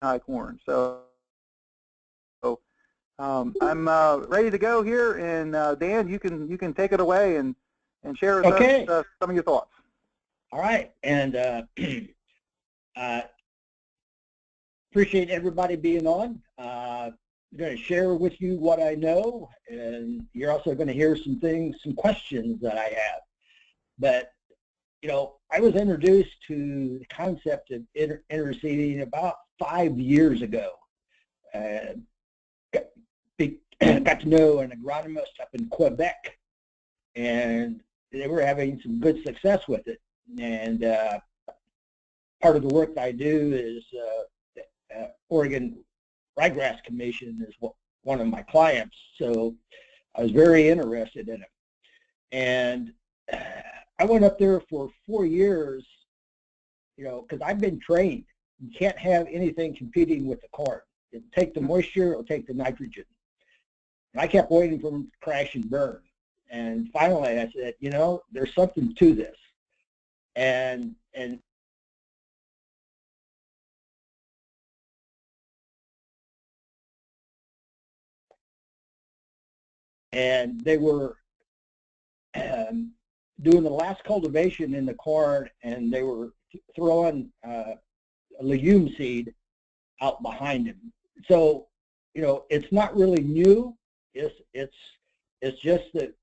high corn. So I'm ready to go here, and Dan, you can take it away and share with us some of your thoughts. All right, and appreciate everybody being on. I'm going to share with you what I know, and you're also going to hear some questions that I have. But you know, I was introduced to the concept of interseeding about 5 years ago. Got to know an agronomist up in Quebec, and they were having some good success with it. And part of the work I do is Oregon Ryegrass Commission is one of my clients, so I was very interested in it. And I went up there for 4 years, you know, because I've been trained. You can't have anything competing with the corn. It'll take the moisture, it'll take the nitrogen. And I kept waiting for them to crash and burn. And finally I said, you know, there's something to this. And they were doing the last cultivation in the corn, and they were throwing a legume seed out behind him. So, you know, it's not really new. It's just that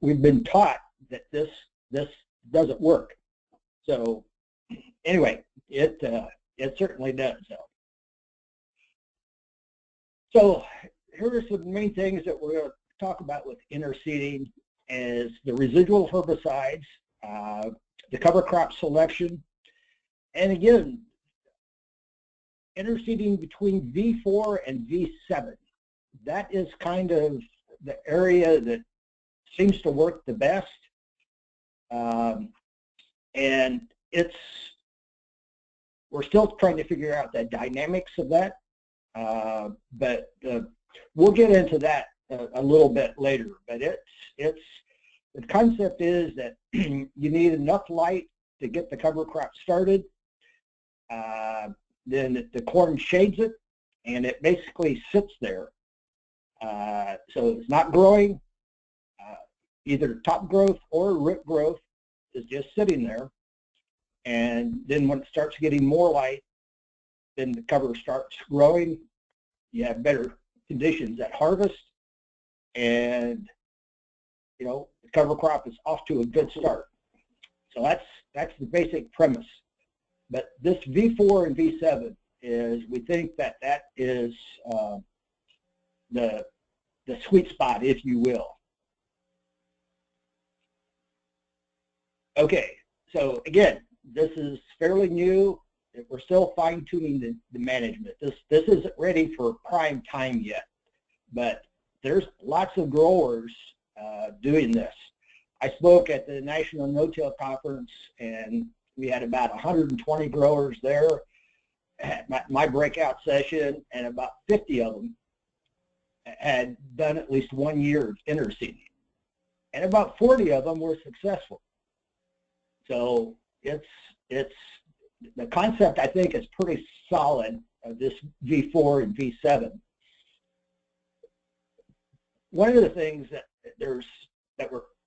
we've been taught that this doesn't work. So anyway, it certainly does. So here are some main things that we're going to talk about with interseeding: is the residual herbicides, the cover crop selection, and again, interseeding between V4 and V7. That is kind of the area that seems to work the best, and we're still trying to figure out the dynamics of that, but we'll get into that a little bit later. But the concept is that you need enough light to get the cover crop started. Then the corn shades it, and it basically sits there. So it's not growing. Either top growth or root growth is just sitting there. And then when it starts getting more light, then the cover starts growing. You have better conditions at harvest, and you know, the cover crop is off to a good start. So that's the basic premise. But this V4 and V7 is, we think that is the sweet spot, if you will. Okay, so again, this is fairly new. We're still fine-tuning the management. This isn't ready for prime time yet, but there's lots of growers doing this. I spoke at the National No-Till Conference, and we had about 120 growers there at my breakout session, and about 50 of them had done at least 1 year of interseeding, and about 40 of them were successful. So it's the concept, I think, is pretty solid of this V4 and V7. One of the things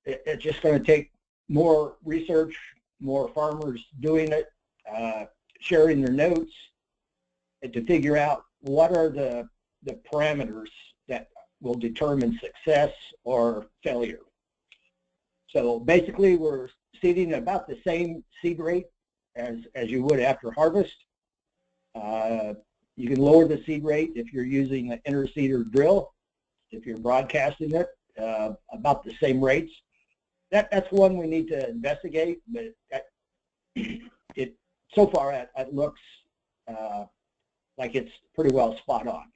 it's just going to take more research, more farmers doing it, sharing their notes, and to figure out what are the parameters that will determine success or failure. So basically, we're seeding about the same seed rate as you would after harvest. You can lower the seed rate if you're using an interseeder drill. If you're broadcasting it, about the same rates. That's one we need to investigate, but so far it looks like it's pretty well spot on.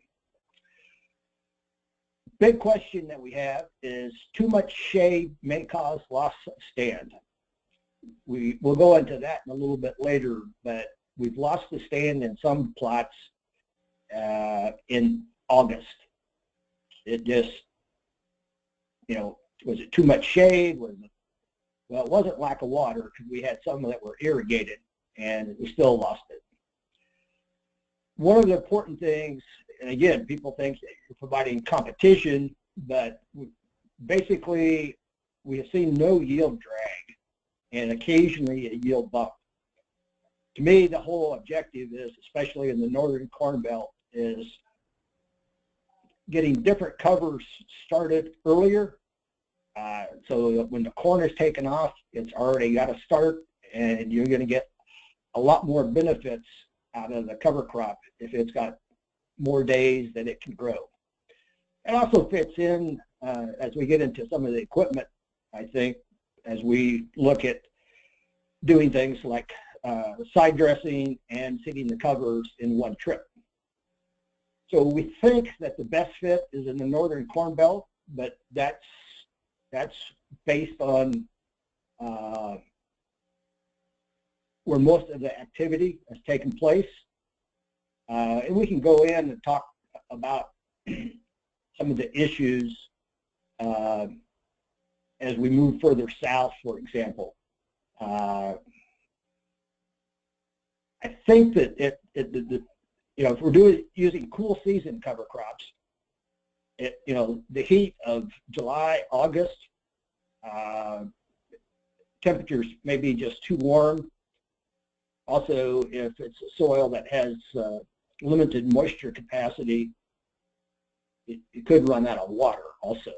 Big question that we have is, too much shade may cause loss of stand. We'll go into that in a little bit later, but we've lost the stand in some plots in August. It just, you know, was it too much shade? Well, it wasn't lack of water, because we had some that were irrigated, and we still lost it. one of the important things, and again, people think that you're providing competition, but basically we have seen no yield drag and occasionally a yield bump. To me, the whole objective is, especially in the northern Corn Belt, is getting different covers started earlier. So that when the corn is taken off, it's already got to start, and you're going to get a lot more benefits out of the cover crop if it's got more days that it can grow. It also fits in as we get into some of the equipment, I think, as we look at doing things like side dressing and seeding the covers in one trip. So we think that the best fit is in the northern Corn Belt, but that's based on where most of the activity has taken place. And we can go in and talk about some of the issues as we move further south, for example. I think that if we're using cool season cover crops, the heat of July, August, temperatures may be just too warm. Also, if it's a soil that has limited moisture capacity, it could run out of water also.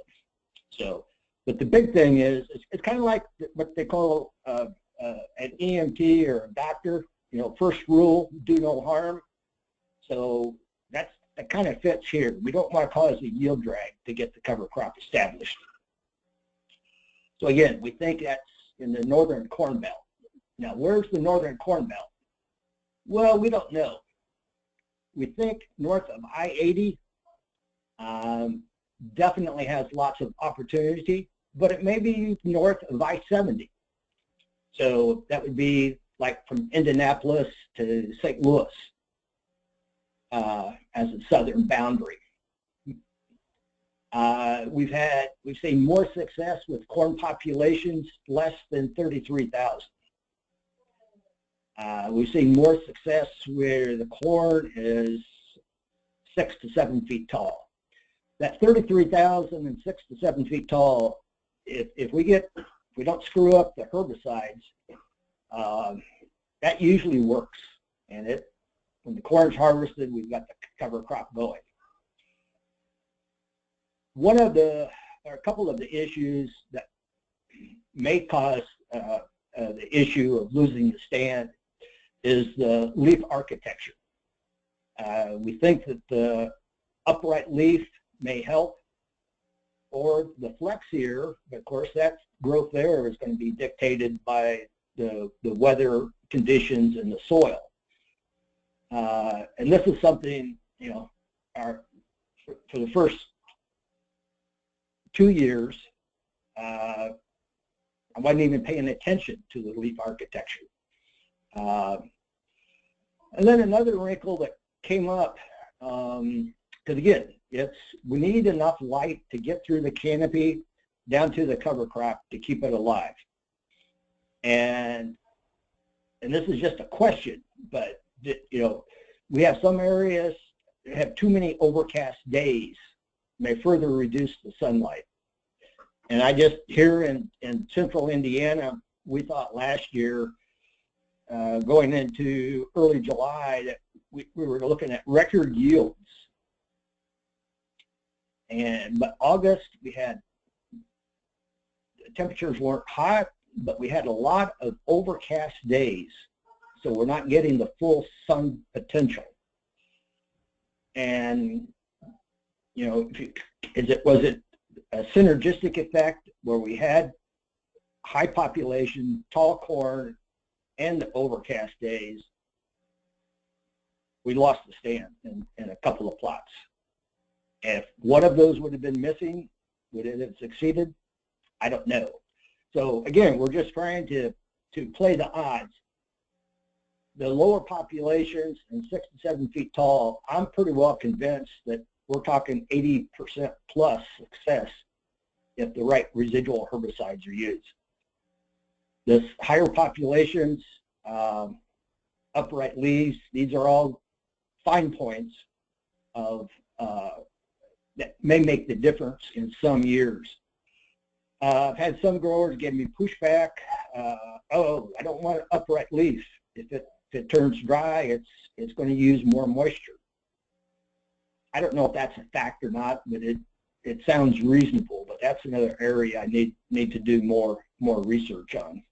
So, but the big thing is, it's kind of like what they call an EMT or a doctor. First rule, do no harm. So that kind of fits here. We don't want to cause a yield drag to get the cover crop established. So again, we think that's in the northern Corn Belt. Now, where's the northern Corn Belt? Well, we don't know. We think north of I-80 definitely has lots of opportunity, but it may be north of I-70. So that would be like from Indianapolis to St. Louis as a southern boundary. We've seen more success with corn populations less than 33,000. We've seen more success where the corn is 6 to 7 feet tall. That 33,000 and 6 to 7 feet tall, if we don't screw up the herbicides, that usually works. And when the corn's harvested, we've got the cover crop going. A couple of the issues that may cause the issue of losing the stand is the leaf architecture. We think that the upright leaf may help, or the flex ear, but of course that growth there is going to be dictated by the weather conditions and the soil. And this is something, for the first 2 years, I wasn't even paying attention to the leaf architecture. And then another wrinkle that came up, because again, we need enough light to get through the canopy down to the cover crop to keep it alive. And this is just a question, but we have some areas that have too many overcast days, may further reduce the sunlight. And here in central Indiana, we thought last year, going into early July, that we were looking at record yields. But August, the temperatures weren't hot, but we had a lot of overcast days. So we're not getting the full sun potential. And, was it a synergistic effect where we had high population, tall corn, and overcast days? We lost the stand in a couple of plots. And if one of those would have been missing, would it have succeeded? I don't know. So again, we're just trying to play the odds. The lower populations and 6 to 7 feet tall, I'm pretty well convinced that we're talking 80% plus success if the right residual herbicides are used. This higher populations, upright leaves, these are all fine points of that may make the difference in some years. I've had some growers give me pushback. Oh, I don't want an upright leaf. If it turns dry, it's going to use more moisture. I don't know if that's a fact or not, but it sounds reasonable. But that's another area I need to do more research on.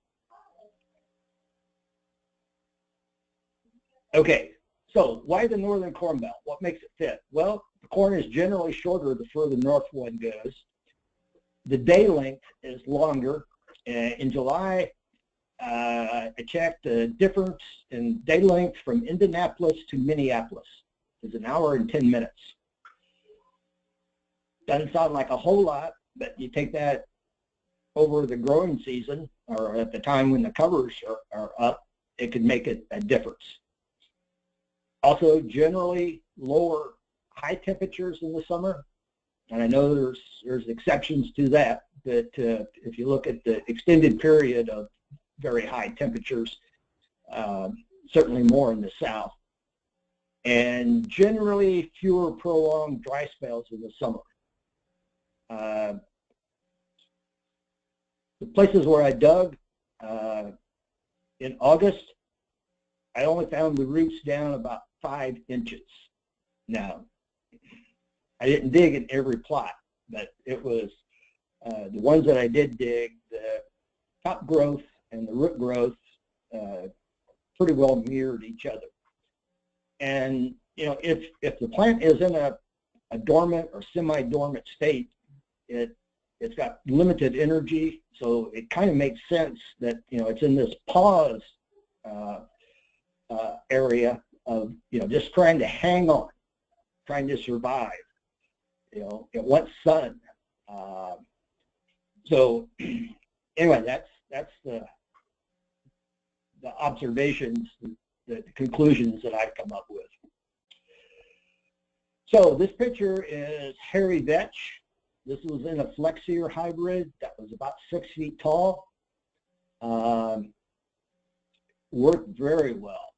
Okay, so why the northern corn belt? What makes it fit? Well, the corn is generally shorter the further north one goes. The day length is longer. In July, I checked the difference in day length from Indianapolis to Minneapolis. It's an hour and 10 minutes. Doesn't sound like a whole lot, but you take that over the growing season or at the time when the covers are up, it could make a difference. Also, generally lower high temperatures in the summer, and I know there's exceptions to that, but if you look at the extended period of very high temperatures, certainly more in the south, and generally fewer prolonged dry spells in the summer. The places where I dug in August, I only found the roots down about 5 inches. Now, I didn't dig in every plot, but it was the ones that I did dig, the top growth and the root growth pretty well mirrored each other. And you know, if the plant is in a dormant or semi-dormant state, it's got limited energy, so it kind of makes sense that, you know, it's in this pause area of, you know, just trying to hang on, trying to survive. You know, it wants sun. So anyway, that's the observations, the conclusions that I've come up with. So this picture is hairy vetch. This was in a Flexier hybrid that was about 6 feet tall. Worked very well.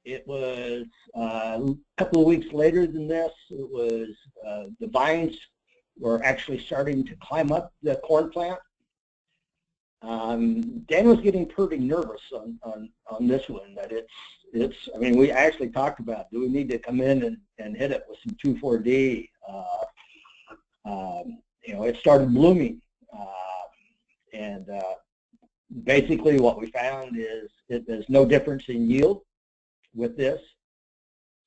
It was a couple of weeks later than this, it was the vines were actually starting to climb up the corn plant. Dan was getting pretty nervous on this one, that it's I mean, we actually talked about, do we need to come in and hit it with some 2,4-D? You know, it started blooming, and basically what we found is there's no difference in yield with this.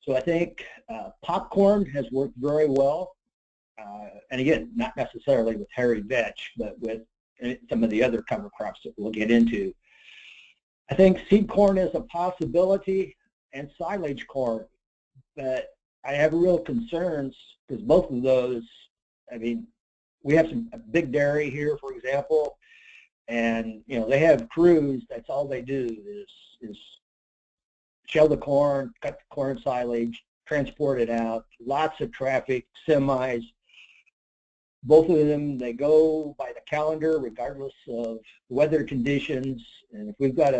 So I think popcorn has worked very well, and again, not necessarily with hairy vetch, but with some of the other cover crops that we'll get into. I think seed corn is a possibility, and silage corn, but I have real concerns because both of those, I mean, we have some big dairy here, for example, and you know, they have crews, that's all they do is shell the corn, cut the corn silage, transport it out, lots of traffic, semis. Both of them, they go by the calendar regardless of weather conditions, and if we've got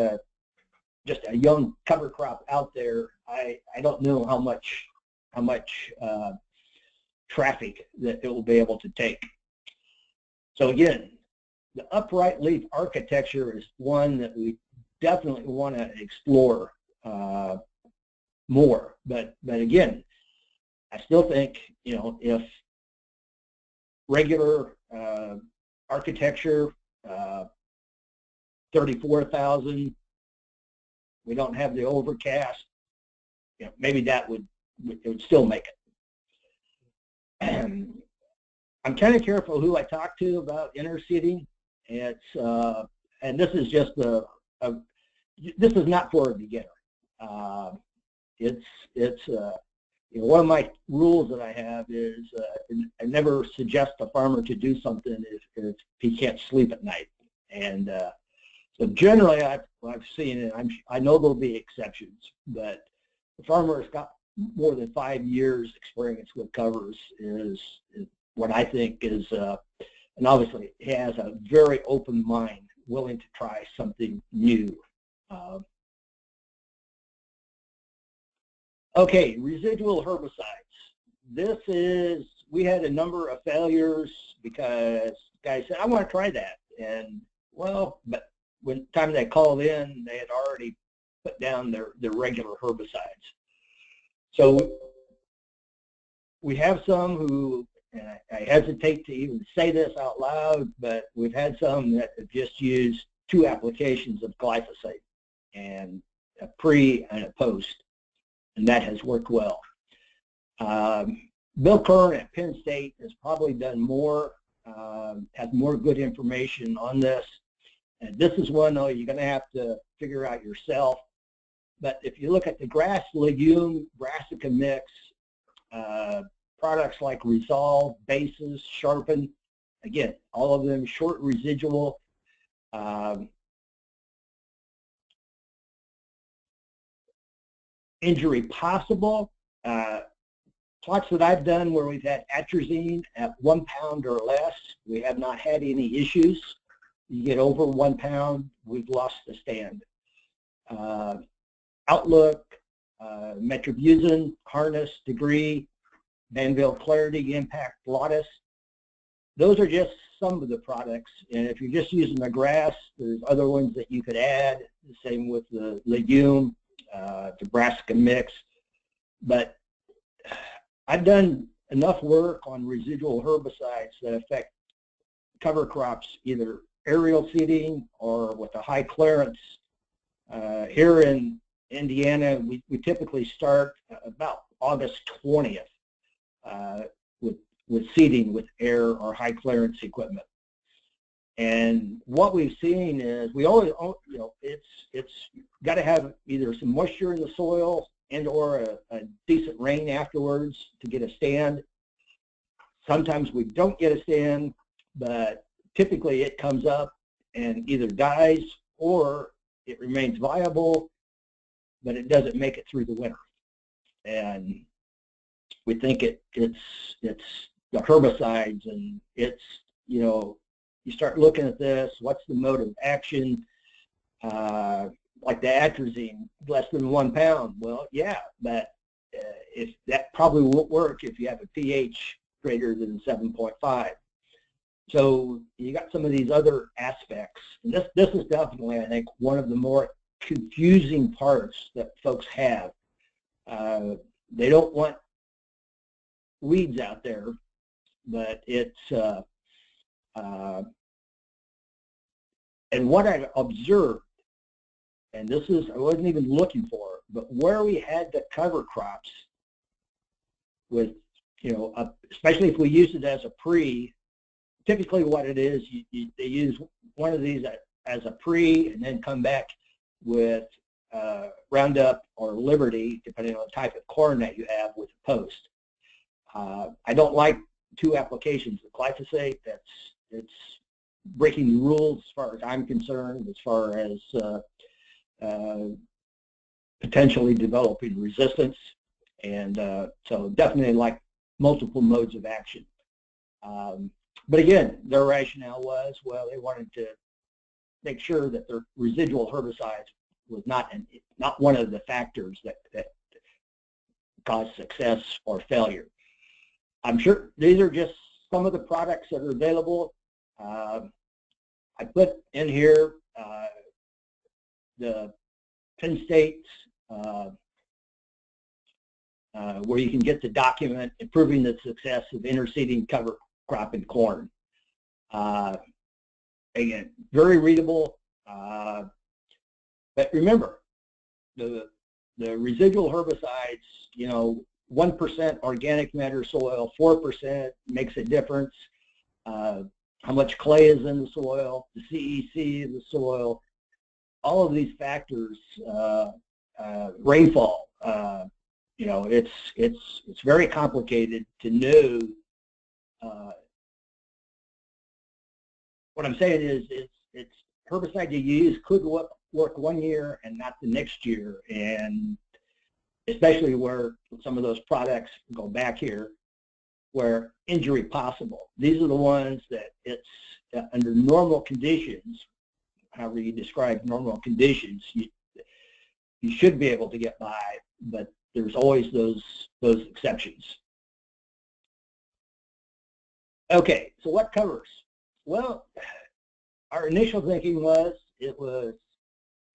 just a young cover crop out there, I don't know how much traffic that it will be able to take. So again, the upright leaf architecture is one that we definitely want to explore more. But again, I still think, you know, if regular architecture, 34,000, we don't have the overcast, you know, maybe that would still make it. And I'm kind of careful who I talk to about interseeding. It's and this is just this is not for a beginner. It's you know, one of my rules that I have is I never suggest a farmer to do something if he can't sleep at night. And so generally, I've seen it. I know there'll be exceptions, but the farmer has got more than 5 years experience with covers is what I think is, and obviously he has a very open mind, willing to try something new. Okay, residual herbicides. This is, we had a number of failures because guys said, I want to try that. And well, but when time they called in, they had already put down their regular herbicides. So we have some who, and I hesitate to even say this out loud, but we've had some that have just used 2 applications of glyphosate, and a pre and a post, and that has worked well. Bill Kern at Penn State has probably done more, has more good information on this. And this is one, though, you're going to have to figure out yourself. But if you look at the grass legume brassica mix, products like Resolve, Bases, Sharpen, again, all of them short residual. Injury possible. Plots that I've done where we've had atrazine at 1 pound or less, we have not had any issues. You get over 1 pound, we've lost the stand. Outlook, Metribuzin, Harness, Degree, Banville Clarity, Impact, Lotus. Those are just some of the products. And if you're just using the grass, there's other ones that you could add. The same with the legume, the brassica mix. But I've done enough work on residual herbicides that affect cover crops, either aerial seeding or with a high clearance. Here in Indiana, we typically start about August 20th with seeding with air or high clearance equipment. And what we've seen is we always, you know, it's got to have either some moisture in the soil and or a decent rain afterwards to get a stand. Sometimes we don't get a stand, but typically it comes up and either dies or it remains viable, but it doesn't make it through the winter. And we think it's the herbicides, and it's, you know, you start looking at this, what's the mode of action? Like the atrazine, less than 1 pound. Well, yeah, but if that probably won't work if you have a pH greater than 7.5. So you got some of these other aspects. And this is definitely, I think, one of the more confusing parts that folks have. They don't want weeds out there, but it's and what I've observed, and this is, I wasn't even looking for, but where we had the cover crops with, you know, especially if we use it as a pre, typically what it is, they use one of these as a pre and then come back with Roundup or Liberty, depending on the type of corn that you have, with a post. I don't like 2 applications of glyphosate. It's breaking the rules as far as I'm concerned, as far as potentially developing resistance. And so definitely like multiple modes of action. But again, their rationale was, well, they wanted to make sure that their residual herbicides was not one of the factors that caused success or failure. I'm sure these are just some of the products that are available. I put in here the Penn State's where you can get the document improving the success of interseeding cover crop in corn. Again, very readable. But remember, the residual herbicides, you know, 1% organic matter soil, 4% makes a difference. How much clay is in the soil, the CEC of the soil, all of these factors, rainfall. You know, it's very complicated to know. What I'm saying is, it's herbicide you use could work 1 year and not the next year, and especially where some of those products go back here, where injury possible. These are the ones that it's under normal conditions, however you describe normal conditions, you should be able to get by, but there's always those exceptions. Okay, so what covers? Well, our initial thinking was it was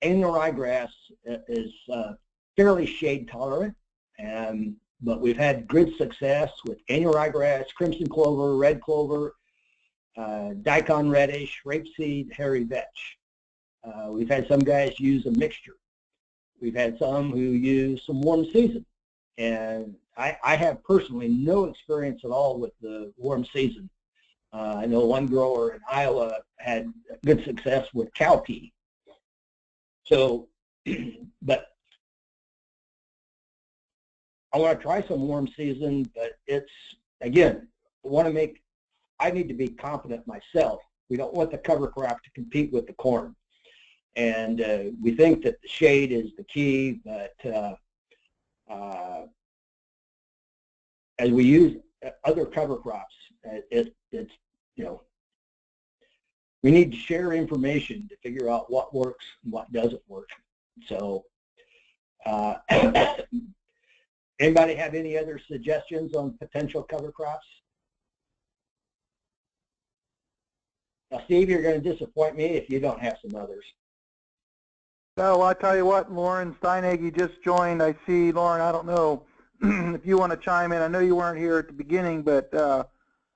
annual ryegrass is fairly shade tolerant, but we've had good success with annual ryegrass, crimson clover, red clover, daikon reddish, rapeseed, hairy vetch. We've had some guys use a mixture. We've had some who use some warm season. And I have personally no experience at all with the warm season. I know one grower in Iowa had good success with cowpea. So, but I want to try some warm season, but it's, again, I need to be confident myself. We don't want the cover crop to compete with the corn. And we think that the shade is the key, but as we use other cover crops, it's, you know, we need to share information to figure out what works and what doesn't work. So anybody have any other suggestions on potential cover crops? Now, Steve, you're going to disappoint me if you don't have some others. So I'll tell you what, Lauren Steinegge just joined. I see, Lauren, I don't know if you want to chime in. I know you weren't here at the beginning, but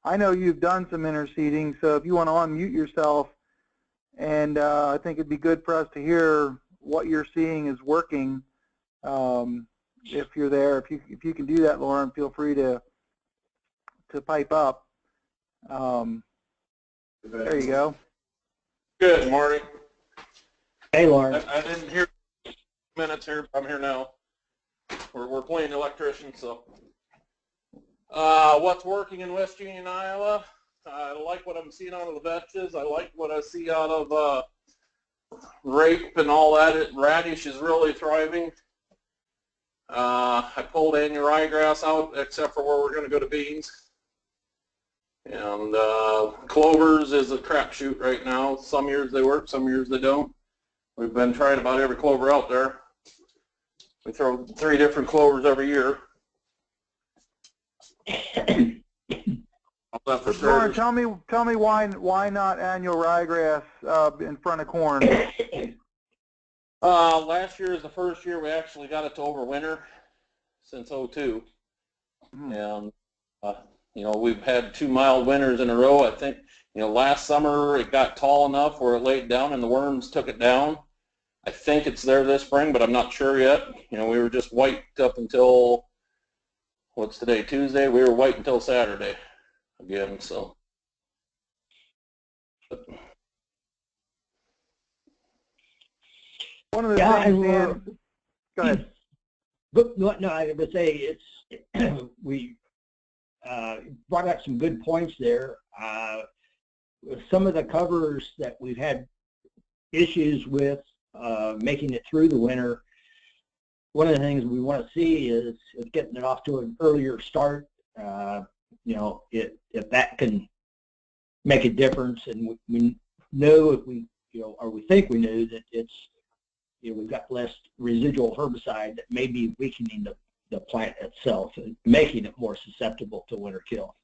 I know you've done some interseeding, so if you want to unmute yourself, and I think it'd be good for us to hear what you're seeing is working. If you're there, if you can do that, Lauren, feel free to pipe up. There you go. Good morning. Hey, Lauren. I didn't hear minutes here. I'm here now. We're playing electrician, so. What's working in West Union, Iowa? I like what I'm seeing out of the vetches. I like what I see out of rape and all that. Radish is really thriving. I pulled annual ryegrass out, except for where we're going to go to beans. And clovers is a crapshoot right now. Some years they work, some years they don't. We've been trying about every clover out there. We throw 3 different clovers every year. Lauren, tell me why not annual ryegrass in front of corn? Last year is the first year we actually got it to overwinter since '02, and you know, we've had 2 mild winters in a row. I think, you know, last summer it got tall enough where it laid down and the worms took it down. I think it's there this spring, but I'm not sure yet. You know, we were just white up until, what's today, Tuesday? We were white until Saturday again, so. One of the things, Dan, go ahead. But no, I would say it's we brought up some good points there. Some of the covers that we've had issues with making it through the winter, one of the things we want to see is getting it off to an earlier start. You know, if that can make a difference, and we know if we, you know, or we think we know that it's, you know, we've got less residual herbicide that may be weakening the plant itself and making it more susceptible to winter kill.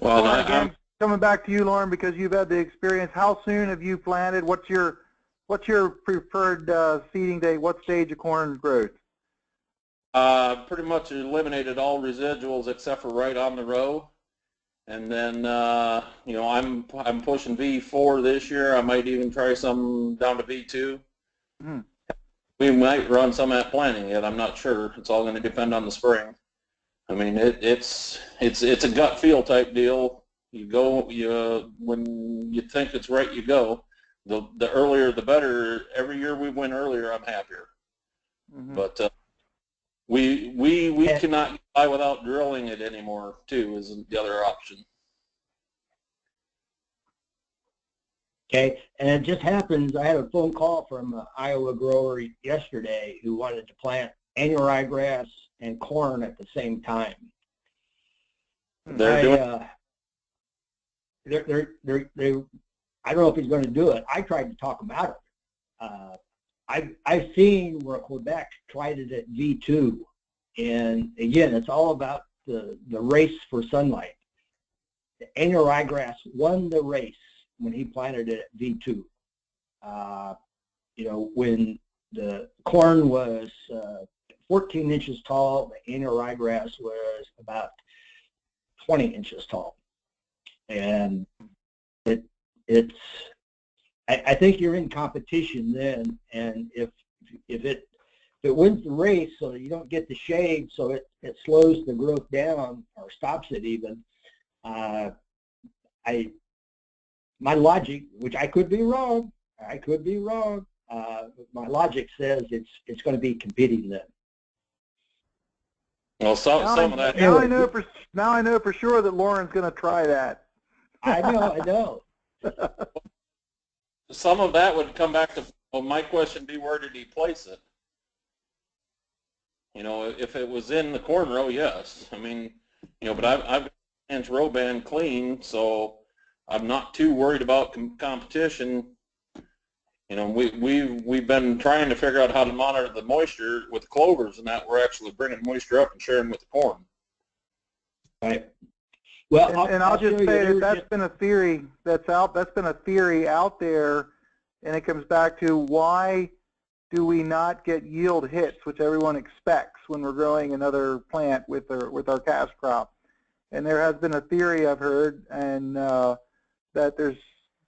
Well, again, coming back to you, Lauren, because you've had the experience. How soon have you planted? What's your preferred seeding date? What stage of corn growth? Pretty much eliminated all residuals except for right on the row. And then, you know, I'm pushing V4 this year. I might even try some down to V2. We might run some at planting yet. I'm not sure. It's all going to depend on the spring. I mean, it's a gut feel type deal. You go, when you think it's right, you go. The earlier the better. Every year we win earlier, I'm happier. But we cannot get by without drilling it anymore, too, is the other option. Okay, and it just happens, I had a phone call from an Iowa grower yesterday who wanted to plant annual ryegrass and corn at the same time. I don't know if he's going to do it. I tried to talk him out of it. I've seen where Quebec tried it at V2, and again, it's all about the race for sunlight. The annual ryegrass won the race when he planted it at V2. You know, when the corn was 14 inches tall, the annual ryegrass was about 20 inches tall, and I think you're in competition then, and if it wins the race, so you don't get the shade, so it slows the growth down or stops it even. My logic, which I could be wrong, my logic says it's going to be competing then. Well, some of that. Now I know for sure that Lauren's going to try that. I know. Some of that would come back to, well, my question be, where did he place it? You know, if it was in the corn row, yes. I mean, you know, but I've got inch row band clean, so I'm not too worried about competition. You know, we've been trying to figure out how to monitor the moisture with the clovers, and that we're actually bringing moisture up and sharing with the corn. Right. Well, I'll just say that's been a theory that's been a theory out there, and it comes back to, why do we not get yield hits, which everyone expects when we're growing another plant with our cash crop? And there has been a theory I've heard, and that there's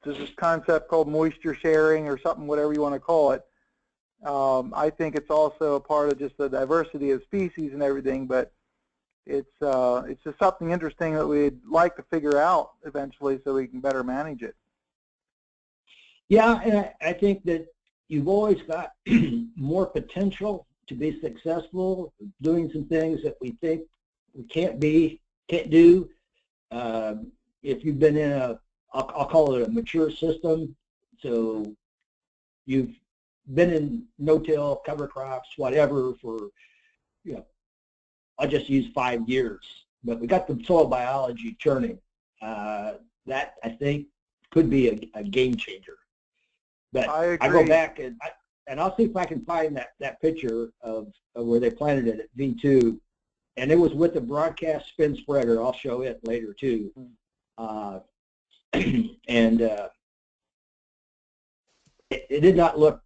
this concept called moisture sharing or something, whatever you want to call it. I think it's also a part of just the diversity of species and everything, but it's just something interesting that we'd like to figure out eventually so we can better manage it. Yeah, and I think that you've always got more potential to be successful doing some things that we think we can't do. If you've been in I'll call it a mature system, so you've been in no-till, cover crops, whatever, for, you know, I'll just use 5 years, but we got the soil biology churning. That, I think, could be a game changer. But I go back and I'll see if I can find that picture of where they planted it at V2, and it was with the broadcast spin spreader. I'll show it later too. And it did not look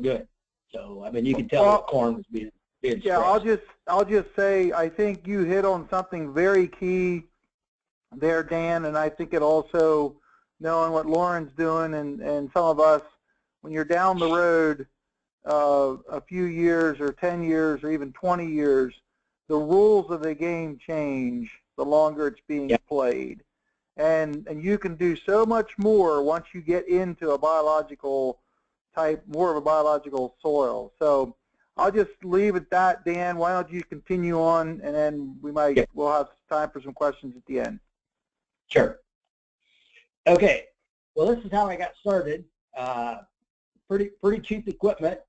good. So I mean, you can tell the corn was being yeah, stressed. I'll just say, I think you hit on something very key there, Dan, and I think it also, knowing what Lauren's doing and some of us, when you're down the road a few years or 10 years or even 20 years, the rules of the game change the longer it's being played. And you can do so much more once you get into a biological type, more of a biological soil. So I'll just leave it at that. Dan, why don't you continue on, and then we'll have time for some questions at the end. Sure. Okay. Well, this is how I got started. Pretty cheap equipment.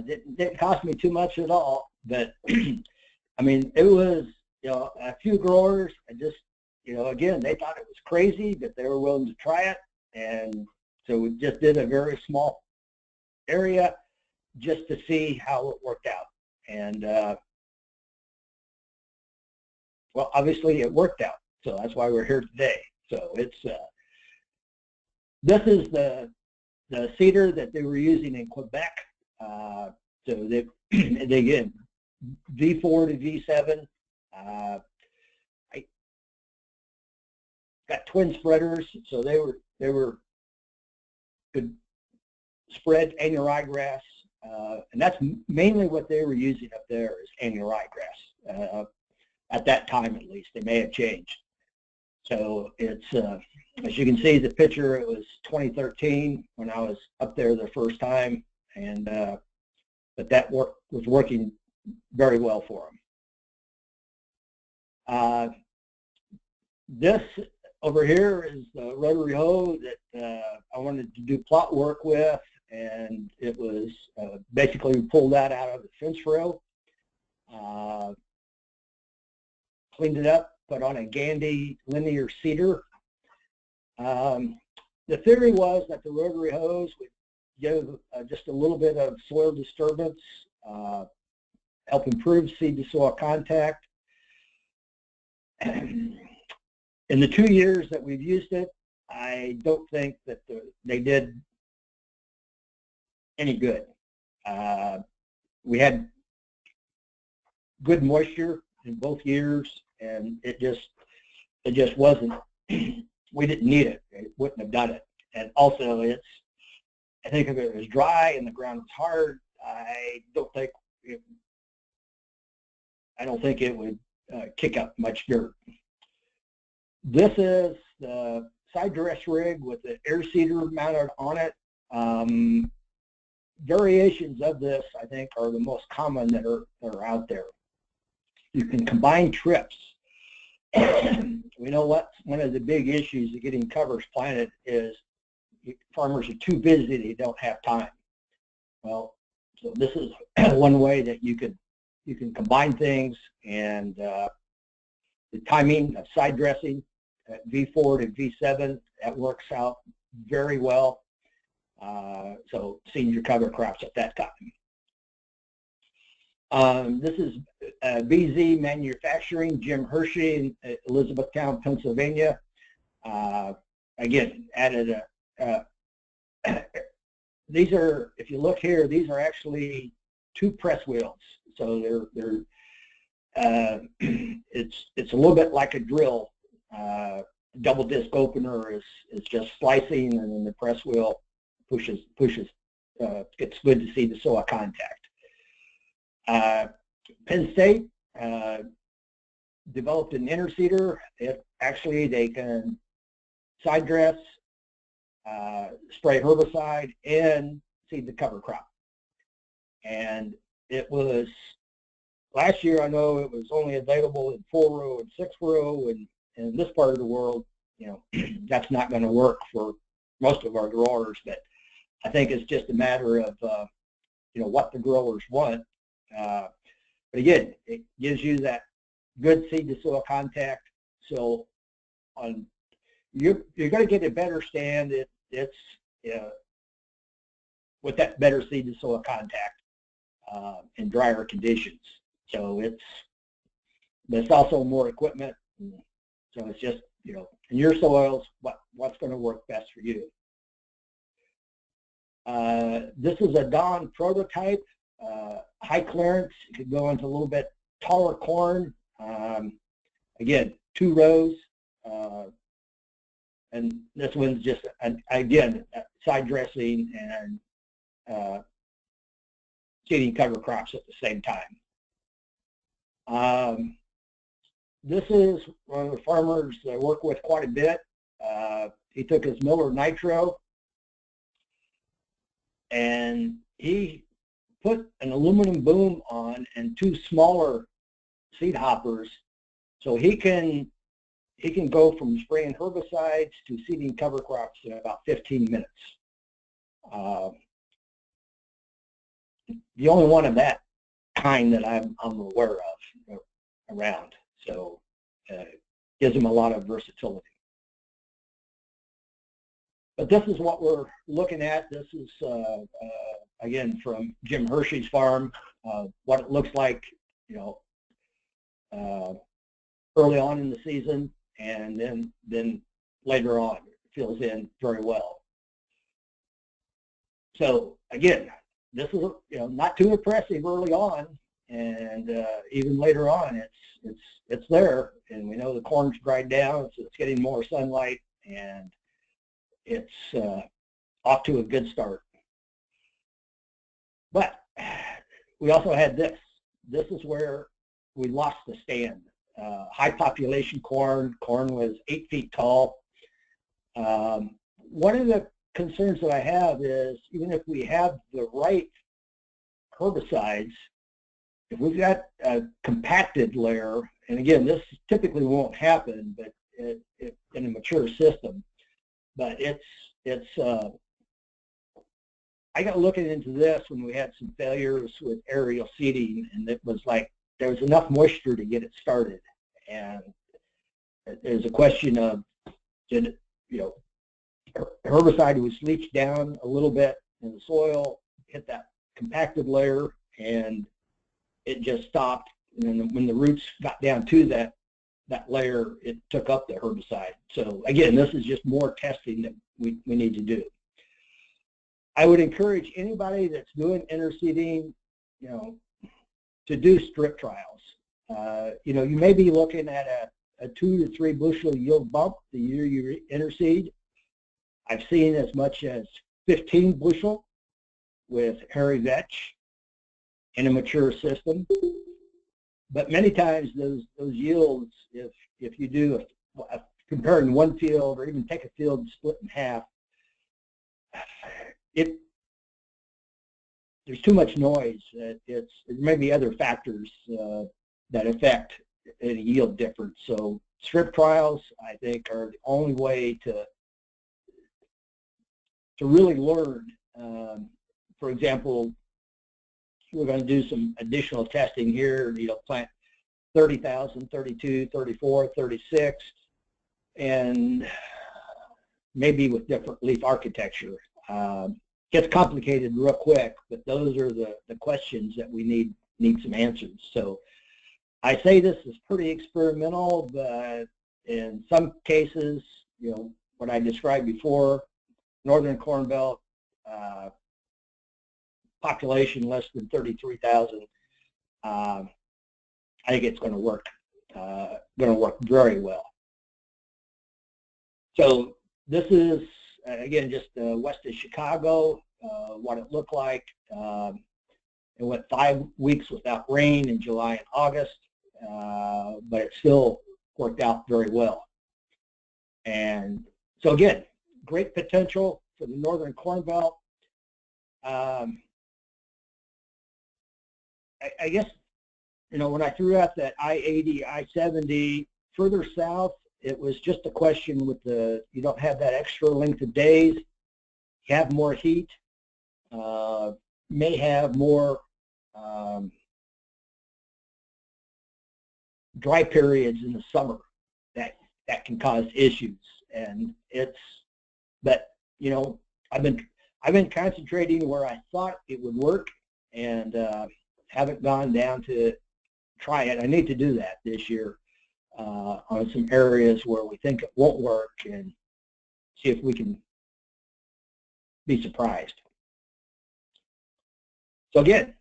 Didn't cost me too much at all, but I mean, it was, you know, a few growers, and just, you know, again, they thought it was crazy, but they were willing to try it, and so we just did a very small area just to see how it worked out. And well, obviously it worked out, so that's why we're here today. So it's this is the cedar that they were using in Quebec. So they again, V4 to V7. I got twin spreaders, so they were could spread annual ryegrass, and that's mainly what they were using up there, is annual ryegrass. At that time, at least, they may have changed. So it's as you can see, the picture, it was 2013 when I was up there the first time, and but that was working very well for them. This over here is the rotary hoe that I wanted to do plot work with, and it was basically we pulled that out of the fence row, cleaned it up, put on a Gandy linear seeder. The theory was that the rotary hose would give just a little bit of soil disturbance, help improve seed-to-soil contact. In the 2 years that we've used it, I don't think that they did any good. We had good moisture in both years, and it just wasn't. We didn't need it. It wouldn't have done it. And also, I think if it was dry and the ground was hard, I don't think it would kick up much dirt. This is the side dress rig with the air seeder mounted on it. Variations of this, I think, are the most common that are out there. You can combine trips. We know what one of the big issues of getting covers planted is farmers are too busy, they don't have time. Well, so this is one way that you can combine things, and the timing of side dressing at V4 to V7, that works out very well. So seeing your cover crops at that time. This is BZ Manufacturing, Jim Hershey in Elizabethtown, Pennsylvania. Again, added these are, if you look here, these are actually 2 press wheels. So it's a little bit like a drill. Double disc opener is just slicing, and then the press wheel pushes. It's good to see the soil contact. Penn State developed an interseeder. They can side dress, spray herbicide, and seed the cover crop. And it was, last year I know it was only available in 4-row and 6-row, and in this part of the world, that's not going to work for most of our growers. But I think it's just a matter of what the growers want. But again, it gives you that good seed to soil contact. So you're going to get a better stand. It's with that better seed to soil contact in drier conditions. So it's also more equipment. So it's just, in your soils, what's going to work best for you. This is a Dawn prototype, high clearance. You could go into a little bit taller corn. Again, 2 rows. And this one's just, again, side dressing and seeding cover crops at the same time. This is one of the farmers that I work with quite a bit. He took his Miller Nitro and he put an aluminum boom on and 2 smaller seed hoppers, so he can go from spraying herbicides to seeding cover crops in about 15 minutes. The only one of that kind that I'm aware of around. So gives them a lot of versatility. But this is what we're looking at. This is, again, from Jim Hershey's farm, what it looks like, early on in the season, and then later on it fills in very well. So again, this is not too impressive early on, and even later on it's there, and we know the corn's dried down, so it's getting more sunlight, and it's off to a good start. But we also had this. This is where we lost the stand. High population corn. Corn was 8 feet tall. One of the concerns that I have is, even if we have the right herbicides, if we've got a compacted layer, and again, this typically won't happen, but in a mature system, but I got looking into this when we had some failures with aerial seeding, and it was like there was enough moisture to get it started, and there's a question of, did herbicide was leached down a little bit, in the soil, hit that compacted layer, and it just stopped. And then when the roots got down to that layer, it took up the herbicide. So again, this is just more testing that we need to do. I would encourage anybody that's doing interseeding, to do strip trials. You may be looking at a 2 to 3 bushel yield bump the year you interseed. I've seen as much as 15 bushel with hairy vetch in a mature system. But many times those yields, if you do comparing one field or even take a field and split in half, there's too much noise. There may be other factors that affect a yield difference. So strip trials, I think, are the only way to really learn. For example, we're going to do some additional testing here, plant 30,000, 32, 34, 36, and maybe with different leaf architecture. Gets complicated real quick, but those are the questions that we need some answers. So I say this is pretty experimental, but in some cases, what I described before, Northern Corn Belt, population less than 33,000, I think it's going to work very well. So this is, again, just west of Chicago, what it looked like. It went 5 weeks without rain in July and August, but it still worked out very well. And so again, great potential for the Northern Corn Belt. I guess, when I threw out that I-80, I-70, further south, it was just a question with you don't have that extra length of days, you have more heat, may have more dry periods in the summer that can cause issues. And but I've been concentrating where I thought it would work, and haven't gone down to try it. I need to do that this year on some areas where we think it won't work, and see if we can be surprised. So again,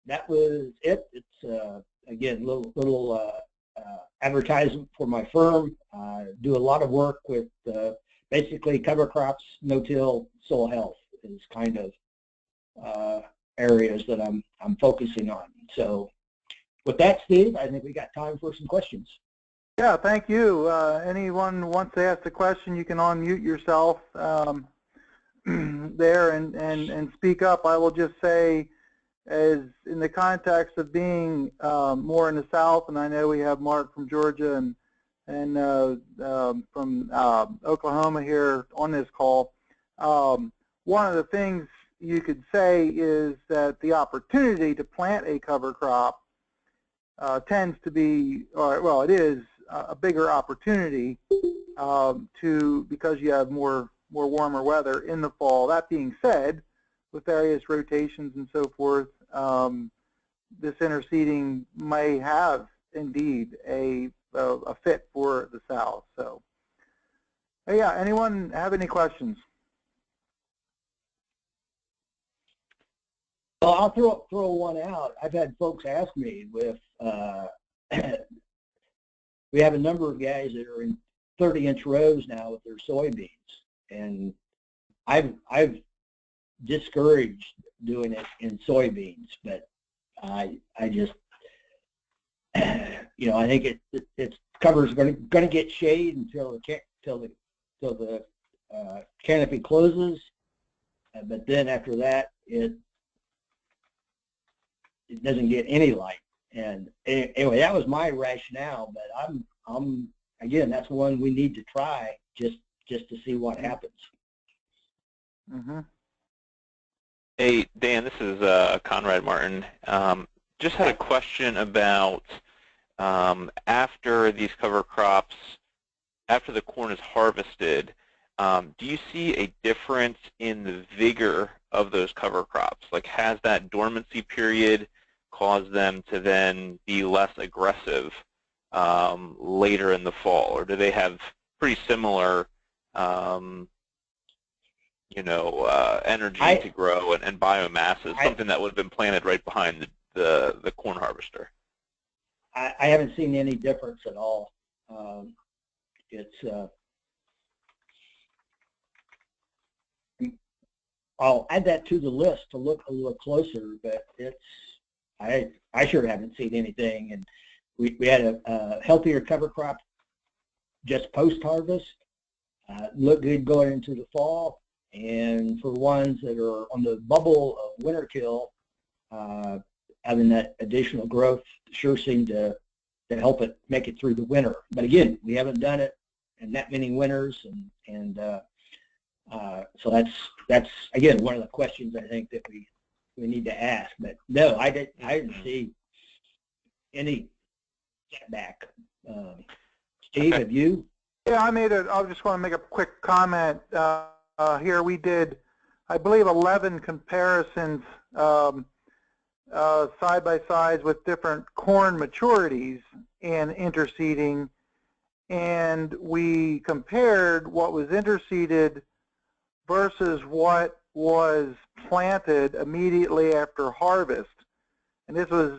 that was it. It's again little advertisement for my firm. Do a lot of work with basically cover crops, no-till, soil health is kind of areas that I'm focusing on. So with that, Steve, I think we got time for some questions. Yeah, thank you. Anyone wants to ask a question, you can unmute yourself there and speak up. I will just say, as in the context of being more in the South, and I know we have Mark from Georgia and from Oklahoma here on this call, one of the things you could say is that the opportunity to plant a cover crop tends to be, well, it is a bigger opportunity because you have more warmer weather in the fall. That being said, with various rotations and so forth, this interseeding may have indeed a fit for the South. So, yeah, anyone have any questions? Well, I'll throw one out. I've had folks ask me with we have a number of guys that are in 30-inch rows now with their soybeans, and I've discouraged doing it in soybeans, but I just I think its cover is going to get shade until the canopy closes, but then after that it doesn't get any light. And anyway, that was my rationale, but I'm again, that's one we need to try just to see what happens. Mm-hmm. Hey, Dan, this is Conrad Martin. Just had a question about after these cover crops, after the corn is harvested, do you see a difference in the vigor of those cover crops? Like, has that dormancy period caused them to then be less aggressive later in the fall, or do they have pretty similar, energy to grow and biomass as something that would have been planted right behind the corn harvester? I haven't seen any difference at all. I'll add that to the list to look a little closer, but I sure haven't seen anything. And we had a healthier cover crop just post-harvest, looked good going into the fall. And for ones that are on the bubble of winter kill, having that additional growth sure seemed to help it make it through the winter. But again, we haven't done it in that many winters, and so that's again one of the questions I think that we need to ask. But no, I didn't see any setback. Steve, have you? Yeah, I just want to make a quick comment. Here we did, I believe, 11 comparisons side by sides with different corn maturities and interseeding, and we compared what was interseeded versus what was planted immediately after harvest. And this was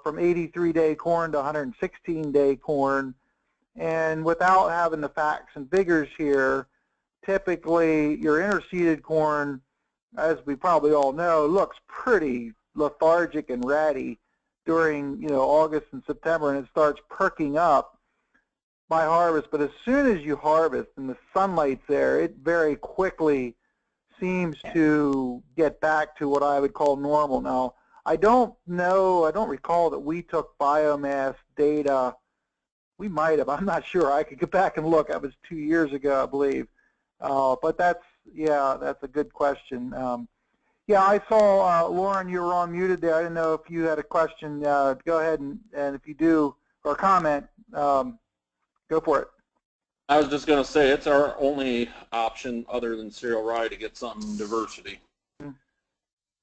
from 83-day corn to 116-day corn. And without having the facts and figures here, typically your interseeded corn, as we probably all know, looks pretty lethargic and ratty during August and September, and it starts perking up by harvest. But as soon as you harvest and the sunlight's there, it very quickly seems to get back to what I would call normal. Now, I don't recall that we took biomass data. We might have. I'm not sure. I could get back and look. That was 2 years ago, I believe. But that's a good question. Yeah, I saw, Lauren, you were on muted there. I didn't know if you had a question. Go ahead, and if you do, or a comment, go for it. I was just going to say it's our only option other than cereal rye to get some diversity. Mm-hmm.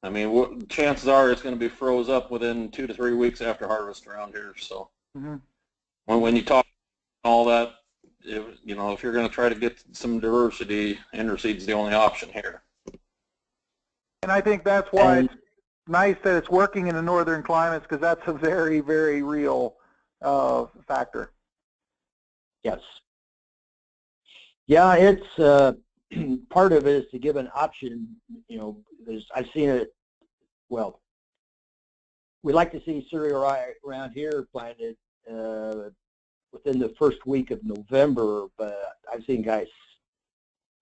I mean, chances are it's going to be froze up within 2 to 3 weeks after harvest around here. So mm-hmm. when you talk all that, if you're going to try to get some diversity, Interseed's the only option here. And I think that's why it's nice that it's working in the northern climates, because that's a very, very real factor. Yes. Yeah, it's part of it is to give an option. I've seen it. Well, we like to see cereal rye around here planted within the first week of November, but I've seen guys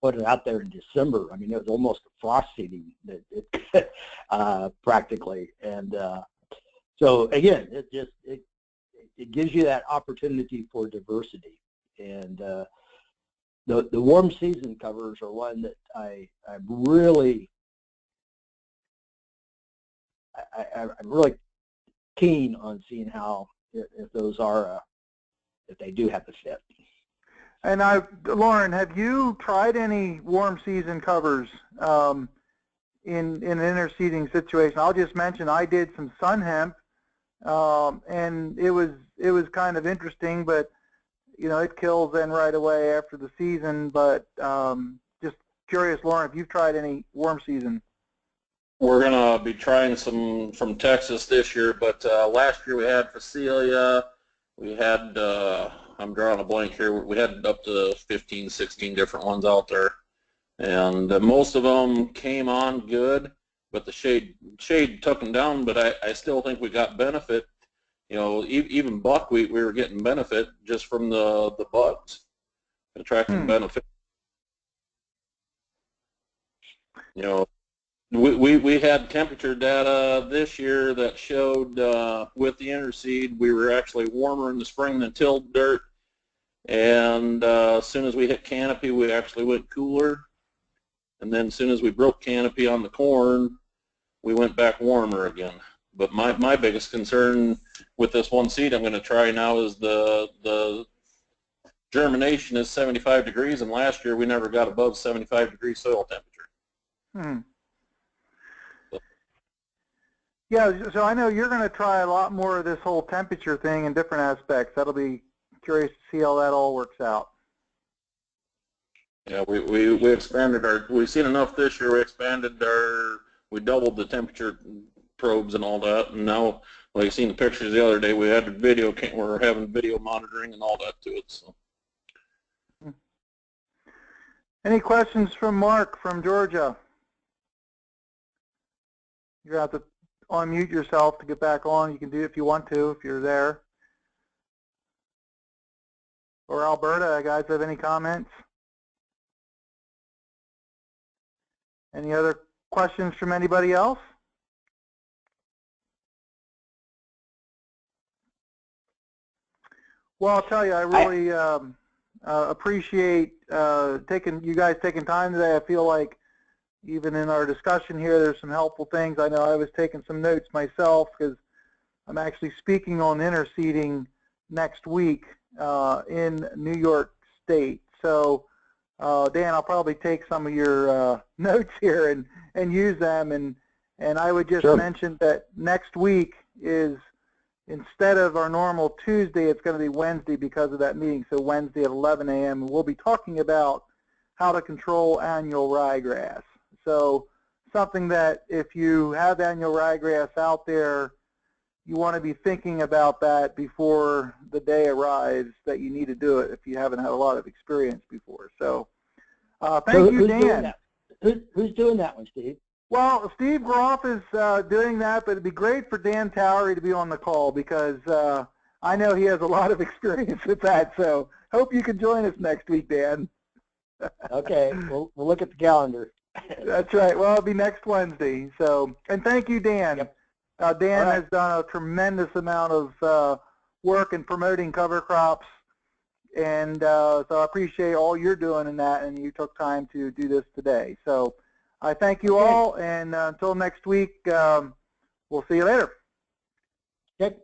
put it out there in December. I mean, it was almost a frost seeding practically. And so again, it gives you that opportunity for diversity. And the warm season covers are one that I'm really keen on seeing how if those are if they do have the fit. And Lauren, have you tried any warm season covers in an interseeding situation? I'll just mention I did some sun hemp, and it was kind of interesting, but it kills then right away after the season. But just curious, Lauren, if you've tried any warm season. We're going to be trying some from Texas this year, but last year we had Facelia, we had I'm drawing a blank here. We had up to 15, 16 different ones out there, and most of them came on good, but the shade took them down. But I still think we got benefit. Even buckwheat, we were getting benefit just from the buds, attracting benefit. We had temperature data this year that showed with the interseed we were actually warmer in the spring than tilled dirt, and as soon as we hit canopy we actually went cooler, and then as soon as we broke canopy on the corn we went back warmer again. But my biggest concern with this one seed I'm going to try now is the germination is 75 degrees, and last year we never got above 75 degree soil temperature. Hmm. Yeah, so I know you're going to try a lot more of this whole temperature thing in different aspects. That'll be curious to see how that all works out. Yeah, we expanded we've seen enough this year, we doubled the temperature probes and all that, and now, like I seen the pictures the other day, we're having video monitoring and all that to it. So. Any questions from Mark from Georgia? You're going to have to unmute yourself to get back on. You can do it if you want to, if you're there. Or Alberta, guys, have any comments? Any other questions from anybody else? Well, I'll tell you, I really appreciate you guys taking time today. I feel like even in our discussion here, there's some helpful things. I know I was taking some notes myself because I'm actually speaking on interseeding next week in New York State. So, Dan, I'll probably take some of your notes here and use them. And I would just mention that next week is, instead of our normal Tuesday, it's going to be Wednesday because of that meeting. So Wednesday at 11 a.m. We'll be talking about how to control annual ryegrass. So something that if you have annual ryegrass out there, you want to be thinking about that before the day arrives that you need to do it if you haven't had a lot of experience before. So thank you, Dan. Who's doing that one, Steve? Well, Steve Groff is doing that, but it'd be great for Dan Towery to be on the call because I know he has a lot of experience with that. So hope you can join us next week, Dan. Okay, we'll look at the calendar. That's right. Well, it'll be next Wednesday. So, and thank you, Dan. Yep. Dan has done a tremendous amount of work in promoting cover crops, and so I appreciate all you're doing in that, and you took time to do this today. So I thank you all, and until next week, we'll see you later. Okay.